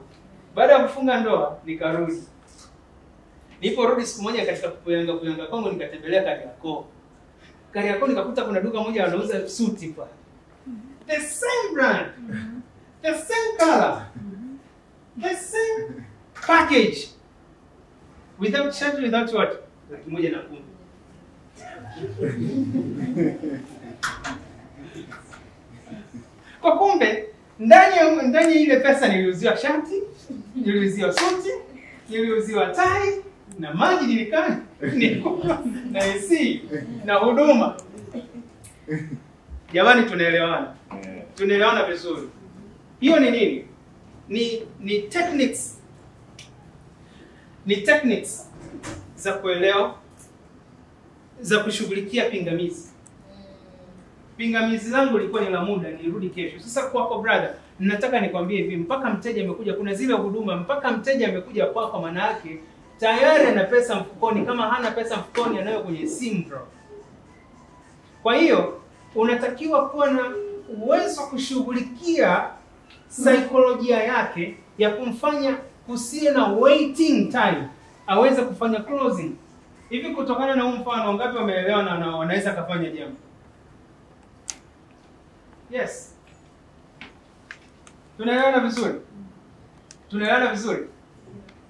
Baada ya kufunga ndoa nikarudi. Niliporudi siku moja katika kuyanga kwangu, nikatembelea Kariakoo nikakuta kuna duka moja wanauza suti pale. The same brand. The same color. The same package. Without shirt, without what? 110. Kwa kumbe ndani ile pesa niliuziwa shati, niliuziwa suti, niliuziwa tai na maji nilikana na AC na huduma. Jamani, tunaelewana? Tunaelewana vizuri. Hiyo ni nini? Ni techniques. Ni techniques za kuelewa, za kushughulikia pingamizi. Pingamizi zangu lilikuwa ni la muda, nirudi kesho. Sasa kwako brother, nataka nikwambie hivi, mpaka mteja amekuja, kuna zile huduma mpaka mteja amekuja kwako, maana yake tayari ana pesa mfukoni. Kama hana pesa mfukoni, anayo kwenye simu bro. Kwa hiyo unatakiwa kuwa na uwezo wa kushughulikia saikolojia yake ya kumfanya kusiwe na waiting time, aweze kufanya closing. Hivi kutokana na huu mfano, ngapi wameelewa na wanaweza kufanya jambo? Yes. Tunaelewana vizuri? Tunaelewana vizuri?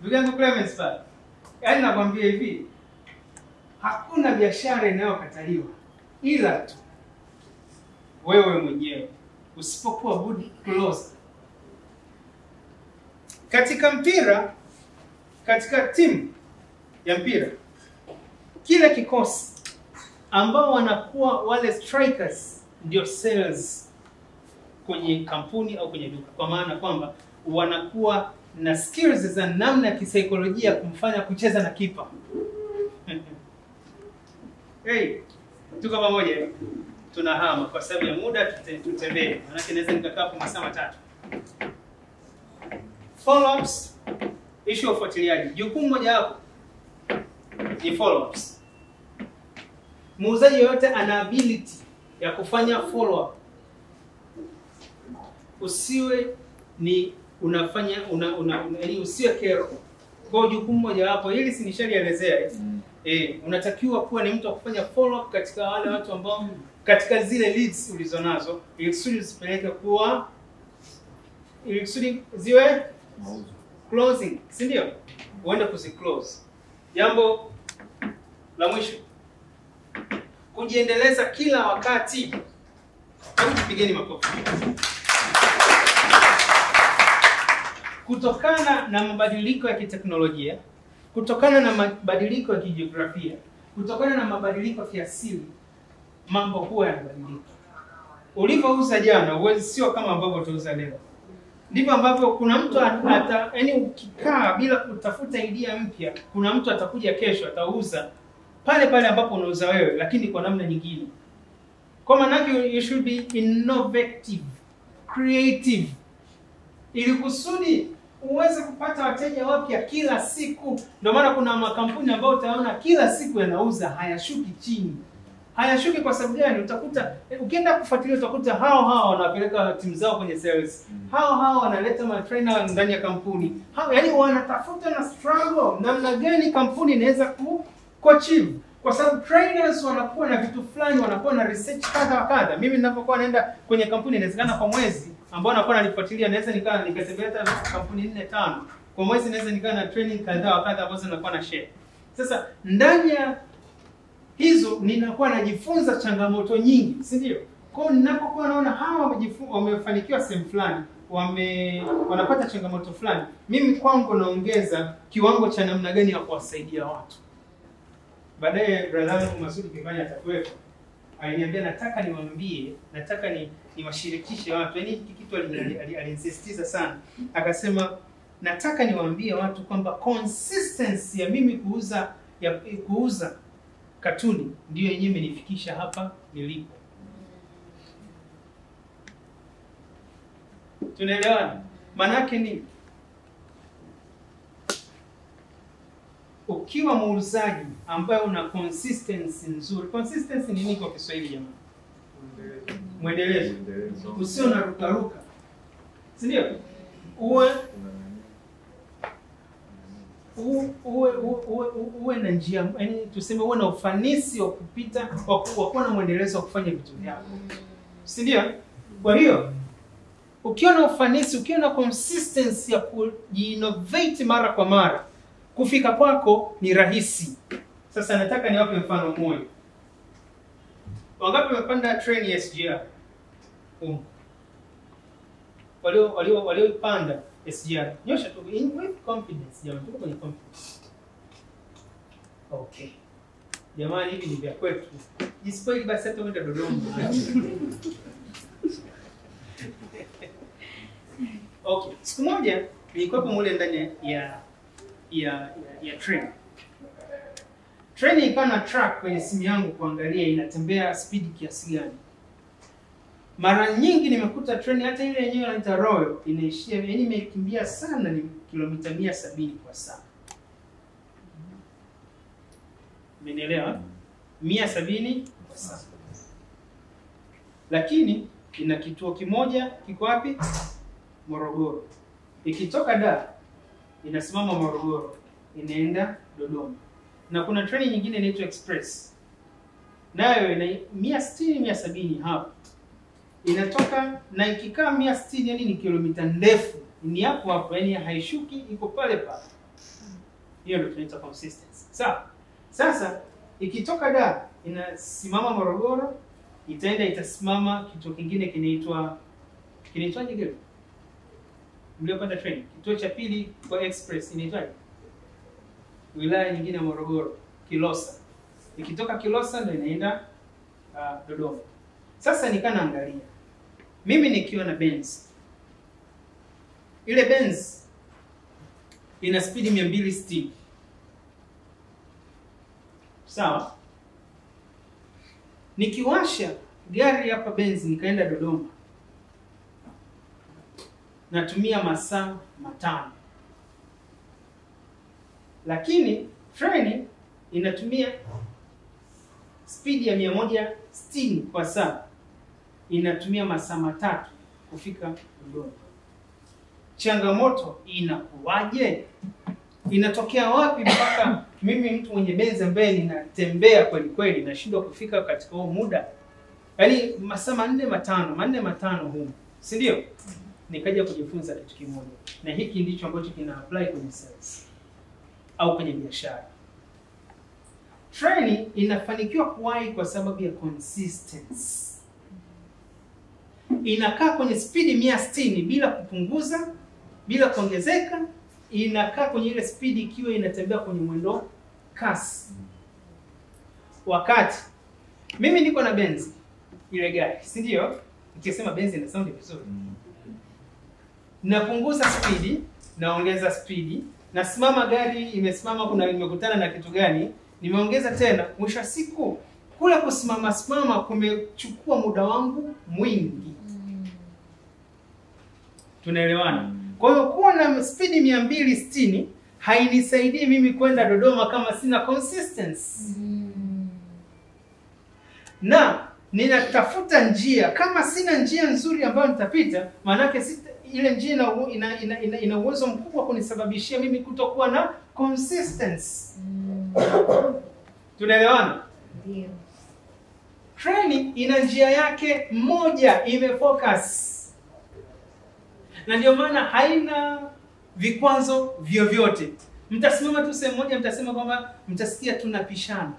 Ndugu yangu Clemens pale. Yaani nakwambia hivi, hakuna biashara inayokataliwa ila tu wewe mwenyewe usipokuwa good closer. Katika mpira, katika timu ya mpira, kile kikosi ambao wanakuwa wale strikers ndio sales kwenye kampuni au kwenye duka, kwa maana kwamba wanakuwa na skills za namna ya kisaikolojia kumfanya kucheza na kipa. Hey, tuko pamoja. Tunahama kwa sababu ya muda, tutembee. Maana naweza nikakaa kwa masaa 3. Follow-ups, issue of ufuatiliaji. Jukumu moja hapo ni follow-ups. Muuzaji yote ana ability ya kufanya follow-up. Usiwe ni unafanya yaani usiwe kero. Kwa jukumu moja hapo, hili si nishalielezea. Unatakiwa kuwa ni mtu wa kufanya follow-up katika wale watu ambao katika zile leads ulizonazo, ili kusudi zipeleke kuwa, ili kusudi ziwe closing, si ndio? Uende kuziclose. Jambo la mwisho, kujiendeleza kila wakati. Hebu tupigeni makofi. kutokana na mabadiliko ya kiteknolojia, kutokana na mabadiliko ya kijiografia, kutokana na mabadiliko ya kiasili, mambo huwa yanabadilika. Ulivyouza jana, uwezi sio kama ambavyo utauza leo. Ndivyo ambavyo kuna mtu yaani ukikaa bila kutafuta idea mpya, kuna mtu atakuja kesho atauza pale pale ambapo unauza wewe, lakini kwa namna nyingine. Kwa maana you should be innovative, creative, ili kusudi uweze kupata wateja wapya kila siku. Ndio maana kuna makampuni ambayo utaona kila siku yanauza, hayashuki chini. Hayashuki kwa sababu gani? Utakuta ukienda kufuatilia utakuta hao wanapeleka timu zao kwenye sales. Hao wanaleta matrainer ndani ya kampuni. Yaani wanatafuta na struggle namna gani kampuni inaweza kuachieve. Kwa sababu trainers wanakuwa na vitu fulani, wanakuwa na research kadha wa kadha. Mimi ninapokuwa naenda kwenye kampuni inawezekana kwa mwezi ambao nakuwa nalifuatilia, naweza nikatembea kampuni 4-5. Kwa mwezi naweza nikawa na training kadha wa kadha ambazo nakuwa na share. Sasa ndani ya hizo ninakuwa najifunza changamoto nyingi, si ndio? Kwa hiyo ninapokuwa naona hawa wamefanikiwa sehemu fulani, wanapata changamoto fulani, mimi kwangu naongeza kiwango cha namna gani ya kuwasaidia watu. Baadaye brother wangu Masudi Kifanya atakuwepo. Aliniambia nataka niwashirikishe watu. Yaani hiki kitu alinsisitiza sana. Akasema nataka niwaambie watu kwamba consistency ya mimi kuuza katuni ndio yenyewe imenifikisha hapa nilipo. Tunaelewana? Maana yake ni ukiwa muuzaji ambaye una consistency nzuri. Consistency ni nini kwa Kiswahili jamani? Mwendelezo. Usio na rukaruka. Si ndio? Uwe na njia, yani tuseme uwe na ufanisi wa kupita, wa kuwa na mwendelezo wa kufanya vitu vyako. Si ndio? Kwa hiyo ukiwa na ufanisi, ukiwa na consistency ya kujiinnovate mara kwa mara, kufika kwako ni rahisi. Sasa nataka niwape mfano mmoja. Wangapi wamepanda train ya SGR? Waliopanda SGR. Nyosha tu with confidence jamani, tuko kwenye confidence. Okay. Jamani hivi ni vya kwetu. Jisipoili basi hata uende Dodoma. Okay. Siku moja nilikuwa mule ndani ya train. Train ikawa na track kwenye simu yangu kuangalia inatembea speed kiasi gani. Mara nyingi nimekuta train hata ile yenyewe inaita Royal inaishia, yani imekimbia sana, ni kilomita 170 kwa saa. Umenielewa? 170 kwa saa. Lakini ina kituo kimoja kiko wapi? Morogoro. Ikitoka Dar inasimama Morogoro, inaenda Dodoma. Na kuna treni nyingine inaitwa Express. Nayo ina 160-170 hapo. Inatoka na ikikaa 160, yani ni kilomita ndefu. Ni hapo, yani haishuki, iko pale pale. Hiyo ndio tunaita consistency. Sawa. Sasa ikitoka Dar inasimama Morogoro, itasimama kituo kingine kinaitwaje gani? Mliopanda train. Kituo cha pili kwa Express inaitwaje? Wilaya nyingine ya Morogoro, Kilosa. Ikitoka Kilosa ndio inaenda Dodoma. Sasa nikanaangalia. Mimi nikiwa na Benz. Ile Benz ina speed 260. Sawa? Nikiwasha gari hapa Benz nikaenda Dodoma, natumia masaa 5. Lakini treni inatumia speed ya 160 kwa saa, inatumia masaa 3 kufika Dodoma. Changamoto inakuwaje? Inatokea wapi mpaka mimi mtu mwenye Benz ambaye ninatembea kweli kweli nashindwa kufika katika huo muda? Yaani masaa 4-5 huko. Si ndio? Nikaja kujifunza kitu kimoja. Na hiki ndicho ambacho kina apply kwenye sales au kwenye biashara. Training inafanikiwa kuwahi kwa sababu ya consistency. Inakaa kwenye speed 160 bila kupunguza bila kuongezeka, inakaa kwenye ile speed ikiwa inatembea kwenye mwendo kasi. Wakati mimi niko na Benz ile gari, si ndio? Nikisema Benz ina sound vizuri. Napunguza speed, naongeza speed, nasimama gari imesimama, kuna nimekutana na kitu gani, nimeongeza tena, mwisho wa siku kule kusimama kumechukua muda wangu mwingi. Tunaelewana? Kwa hiyo kuwa na speed 260 hainisaidii mimi kwenda Dodoma kama sina consistency. Na ninatafuta njia, kama sina njia nzuri ambayo nitapita, maanake ile njia ina uwezo mkubwa kunisababishia mimi kutokuwa na consistency. Tunaelewana? Ndio. Treni ina njia yake moja, imefocus. Na ndio maana haina vikwazo vyovyote. Mtasimama tu sehemu moja, mtasema kwamba mtasikia tunapishana.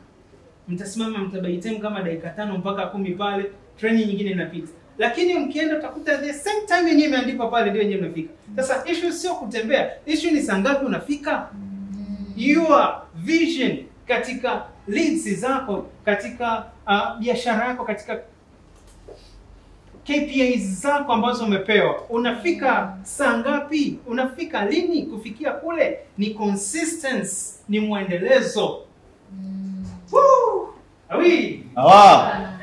Mtasimama mtabaitem kama dakika 5 mpaka 10 pale, treni nyingine inapita. Lakini mkienda utakuta the same time yenyewe imeandikwa pale ndio yenyewe mnafika. Sasa issue sio kutembea, issue ni saa ngapi unafika. Your vision katika leads zako, katika biashara yako, katika KPIs zako ambazo umepewa. Unafika saa ngapi? Unafika lini kufikia kule? Ni consistency, ni mwendelezo. Woo! Awi! Awa!